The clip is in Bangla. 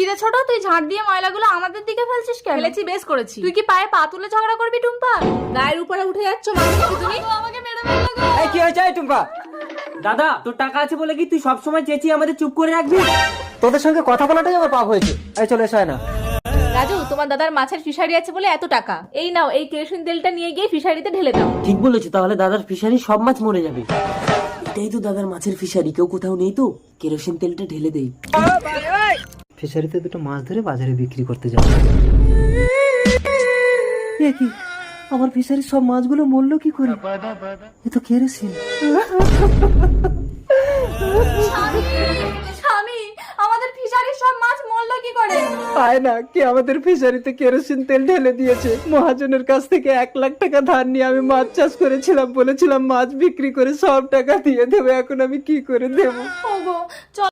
কিরে ছোট, তুই ঝাড় দিয়ে ময়লাগুলো আমাদের দিকে ফেলছিস কেন? ফেলেছি, বেশ করেছি। তুই কি পায়ে পা তুলে ঝগড়া করবি টুম্পা? গায়ের উপরে উঠে যাচ্ছ মানুষ কি তুমি? আমাকে মেরে ফেললো গো। এই কি হয়েছে এই টুম্পা? দাদা তোর টাকা আছে বলে কি তুই সবসময় চেঁচিয়ে আমাদের চুপ করে রাখবি? তোদের সঙ্গে কথা বলাটাই আমার পাপ হয়েছে। এই চলে এসো না। রাজু, তোমার দাদার মাছের ফিশারি আছে বলে এত টাকা। এই নাও, এই কেরোসিন তেলটা নিয়ে গিয়ে ফিশারিতে ঢেলে দাও। ঠিক বলেছো, তাহলে দাদার ফিশারি সব মাছ মরে যাবে। এটাই তো দাদার মাছের ফিশারি, কেউ কোথাও নেই তো, কেরোসিন তেলটা ঢেলে দেই। ফিশারিতে দুটো মাছ ধরে বাজারে বিক্রি করতে যাবো। এ কি, আমার ফিশারির সব মাছগুলো মরলো কি করে? এ তো কেরোসিন। স্বামী, আমাদের ফিশারির সব মাছ মরলো কি করে? আয় না, কি আমাদের ফিশারিতে কেরোসিন তেল ঢেলে দিয়েছে। মহাজনের কাছ থেকে 1 লাখ টাকা ধার নিয়ে আমি মাছ চাষ করেছিলাম, বলেছিলাম মাছ বিক্রি করে সব টাকা দিয়ে দেবো। এখন আমি কি করে দেবো? ওগো, চল